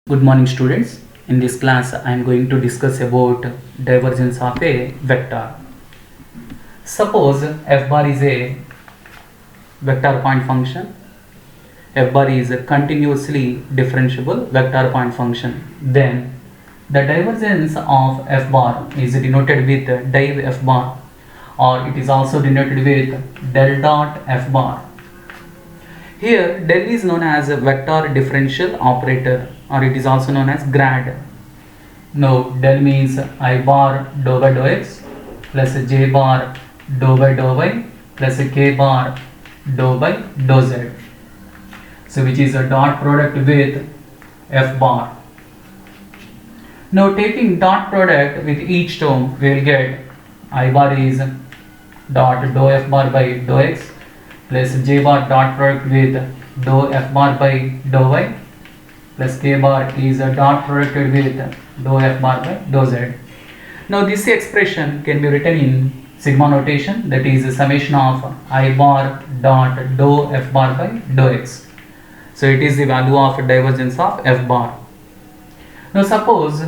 Good morning students. In this class I am going to discuss about divergence of a vector. Suppose f bar is a vector point function. F bar is a continuously differentiable vector point function. Then the divergence of f bar is denoted with div f bar, or it is also denoted with del dot f bar. Here del is known as a vector differential operator, or it is also known as grad. Now del means I bar dou by dou x plus j bar dou by dou y plus k bar dou by dou z. So which is a dot product with f bar. Now taking dot product with each term, we will get I bar is dot dou f bar by dou x plus j bar dot product with dou f bar by dou y plus k bar is a dot product with dou f bar by dou z. Now this expression can be written in sigma notation, that is a summation of I bar dot dou f bar by dou x. So it is the value of divergence of f bar. Now suppose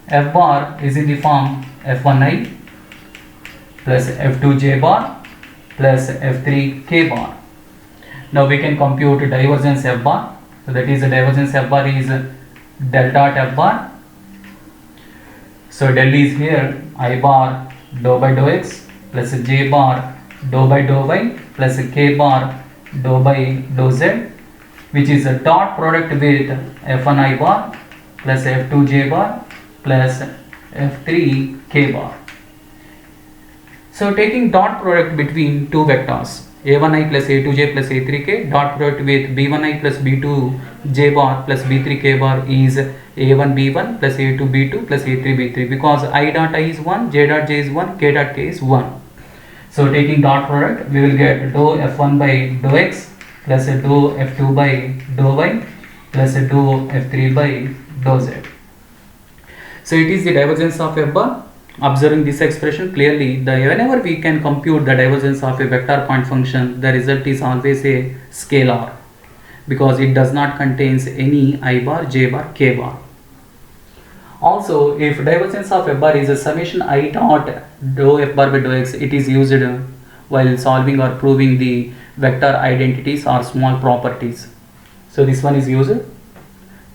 f bar is in the form f1i plus f2j bar plus f3k bar. Now we can compute divergence f bar. So that is the divergence f bar is del dot f bar. So del is here I bar dou by dou x plus j bar dou by dou y plus k bar dou by dou z, which is a dot product with f1i bar plus f2j bar plus f3k bar. So taking dot product between two vectors a1i plus a2j plus a3k, dot product with b1i plus b2j bar plus b3k bar is a1b1 plus a2b2 plus a3b3, because I dot I is 1, j dot j is 1, k dot k is 1. So taking dot product, we will get dou f1 by dou x plus dou f2 by dou y plus dou f3 by dou z. So it is the divergence of f bar. Observing this expression clearly, whenever we can compute the divergence of a vector point function, the result is always a scalar, because it does not contains any I bar, j bar, k bar. Also, if divergence of f bar is a summation I dot dou f bar by dou x, it is used while solving or proving the vector identities or small properties. So this one is used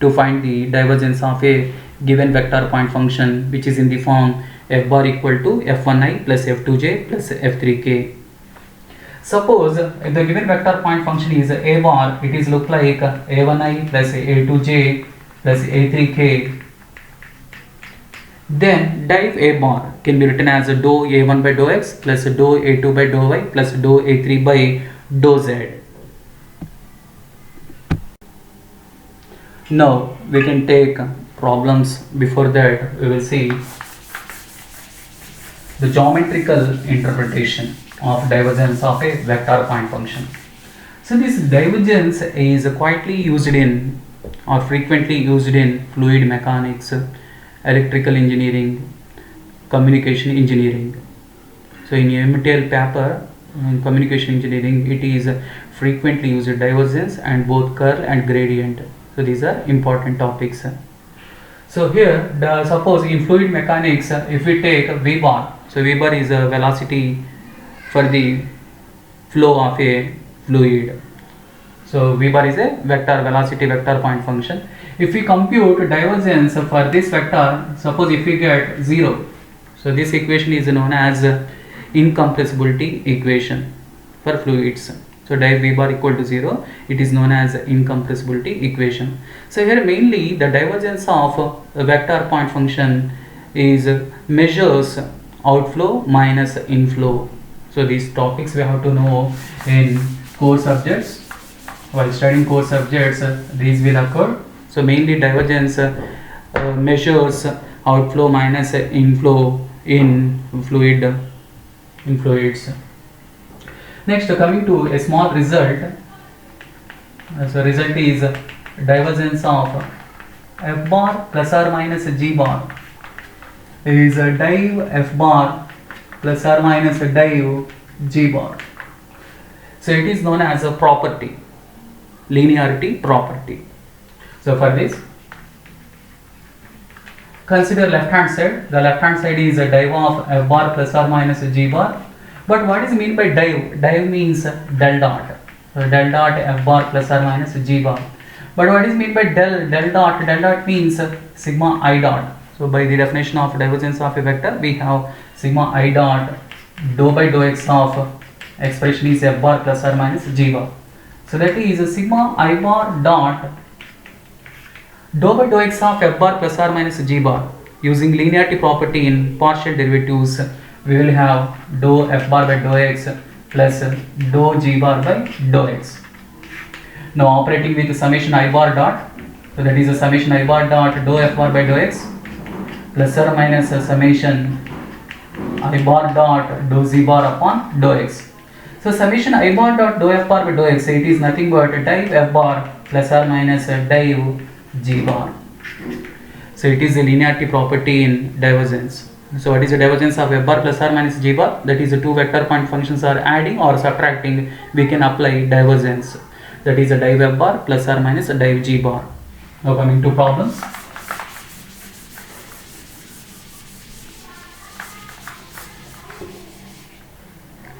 to find the divergence of a given vector point function, which is in the form f bar equal to f1i plus f2j plus f3k. Suppose if the given vector point function is a bar, it is look like a1i plus a2j plus a3k. Then div a bar can be written as dou a1 by dou x plus dou a2 by dou y plus dou a3 by dou z. Now we can take problems. Before that, we will see the geometrical interpretation of divergence of a vector point function. So this divergence is quietly used in or frequently used in fluid mechanics, electrical engineering, communication engineering. So in MTL paper in communication engineering, it is frequently used divergence and both curl and gradient. So these are important topics. So here, suppose in fluid mechanics, if we take v bar, so v bar is a velocity for the flow of a fluid. So v bar is a vector velocity vector point function. If we compute divergence for this vector, suppose if we get 0, so this equation is known as incompressibility equation for fluids. So div v bar equal to 0, it is known as incompressibility equation. So here mainly the divergence of a vector point function is measures outflow minus inflow. So these topics we have to know in core subjects. While studying core subjects, these will occur. So mainly divergence measures outflow minus inflow in fluids. Next, coming to a small result. So result is divergence of f bar plus or minus g bar is div f bar plus or minus div g bar. So it is known as a property, linearity property. So for this, consider left hand side. The left hand side is a div of f bar plus or minus g bar. But what is mean by div? Div means del dot. So del dot f bar plus or minus g bar. But what is mean by del dot? Del dot means sigma I dot. So by the definition of divergence of a vector, we have sigma I dot dou by dou x of expression is f bar plus or minus g bar. So that is sigma I bar dot dou by dou x of f bar plus or minus g bar. Using linearity property in partial derivatives, we will have dou f bar by dou x plus dou g bar by dou x. Now operating with summation I bar dot, so that is a summation I bar dot dou f bar by dou x plus or minus a summation I bar dot dou z bar upon dou x. So summation I bar dot dou f bar by dou x, it is nothing but div f bar plus or minus div g bar. So it is a linearity property in divergence. So what is the divergence of f bar plus or minus g bar? That is the two vector point functions are adding or subtracting, we can apply divergence. That is a div f bar plus or minus a div g bar. Now coming to problem.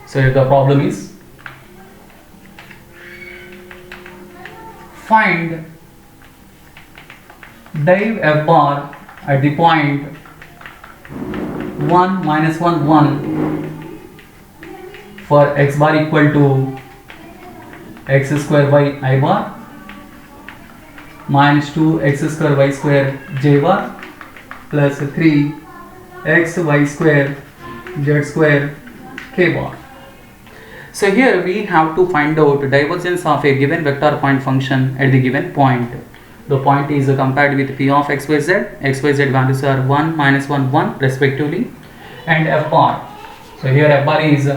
So the problem is, find div f bar at the point 1 minus 1 1 for x bar equal to x square y I bar minus 2 x square y square j bar plus 3 x y square z square k bar. So here we have to find out divergence of a given vector point function at the given point. The point is compared with p of x y z. X y z values are 1, minus 1, 1 respectively, and f bar. So here f bar is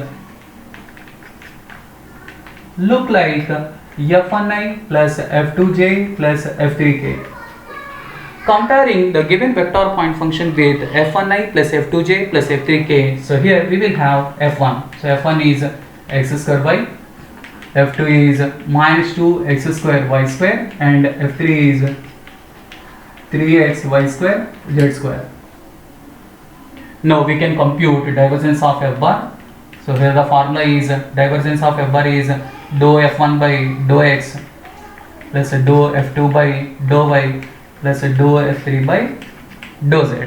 look like f1i plus f2j plus f3k. Comparing the given vector point function with f1i plus f2j plus f3k. So here we will have f1. So f1 is x square y, f2 is minus 2 x square y square, and f3 is 3x y square z square. Now we can compute divergence of f bar. So here the formula is divergence of f bar is dou f1 by dou x plus dou f2 by dou y plus dou f3 by dou z.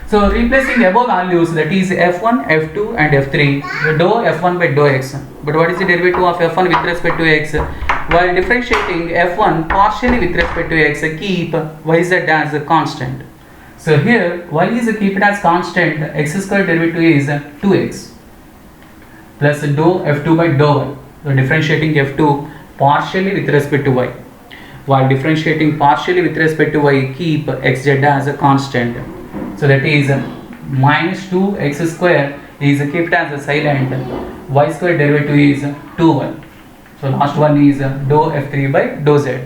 So replacing above values, that is f1, f2 and f3, dou f1 by dou x. But what is the derivative of f1 with respect to x? While differentiating f1 partially with respect to x, keep yz as a constant. So here y is keep it as constant, x square derivative is 2x plus dou f2 by dou y. So differentiating f2 partially with respect to y. While differentiating partially with respect to y, keep xz as a constant. So that is minus 2 x square is kept as a silent, y square derivative is 2y. So last one is dou f3 by dou z.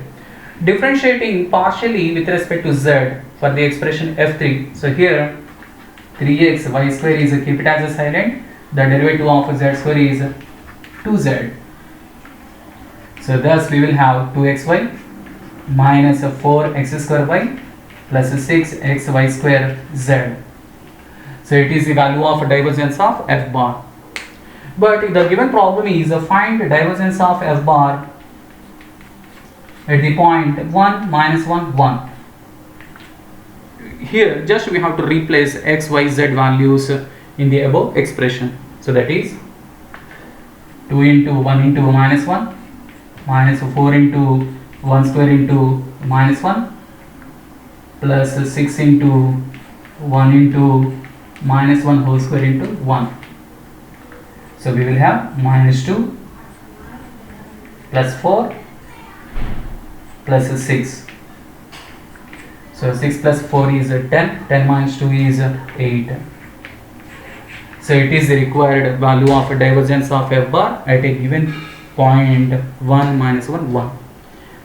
Differentiating partially with respect to z for the expression f3. So here 3x y square is keep it as a silent, the derivative of z square is 2z. So thus we will have 2xy minus 4x square y plus 6xy square z. So it is the value of divergence of f bar. But the given problem is find divergence of f bar at the point 1, minus 1, 1. Here just we have to replace x, y, z values in the above expression. So that is 2 into 1 into minus 1 minus 4 into 1 square into minus 1 plus 6 into 1 into minus 1 whole square into 1. So we will have minus 2 plus 4 plus 6. So 6 plus 4 is 10, 10 minus 2 is 8. So it is the required value of divergence of f bar at a given point 1, minus 1, 1.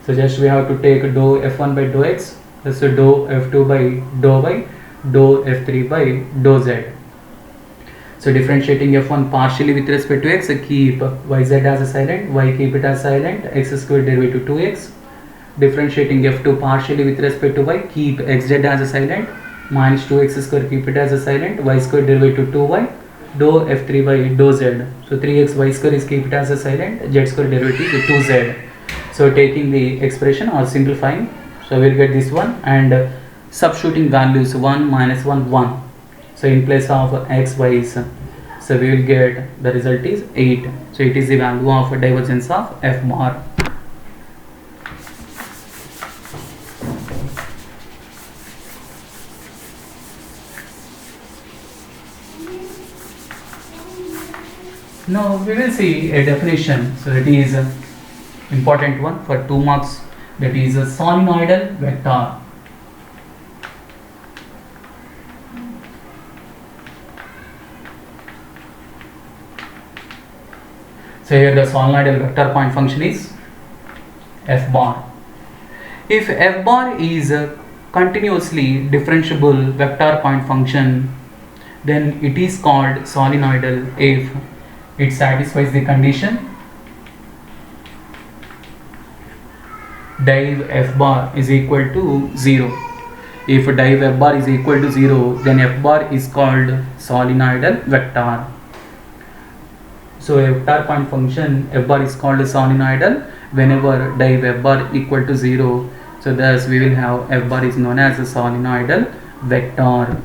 So just we have to take dou f1 by dou x plus dou f2 by dou y, dou f3 by dou z. So differentiating f1 partially with respect to x, keep yz as a silent, y keep it as silent, x square derivative 2x differentiating f2 partially with respect to y, keep xz as a silent, minus 2x square, keep it as a silent, y square derivative 2y, dou f3y dou z. So 3x y square is keep it as a silent, z square derivative is 2z. So taking the expression or simplifying, so we'll get this one, and substituting values 1, minus 1, 1. So in place of x, y is, so we will get the result is 8. So it is the value of divergence of f bar. Now we will see a definition. So it is an important one for 2 marks. That is a solenoidal vector. So here the solenoidal vector point function is f bar. If f bar is a continuously differentiable vector point function, then it is called solenoidal if it satisfies the condition div f bar is equal to 0. If div f bar is equal to 0, then f bar is called solenoidal vector. So a vector point function f bar is called solenoidal whenever div f bar equal to 0. So thus we will have f bar is known as a solenoidal vector.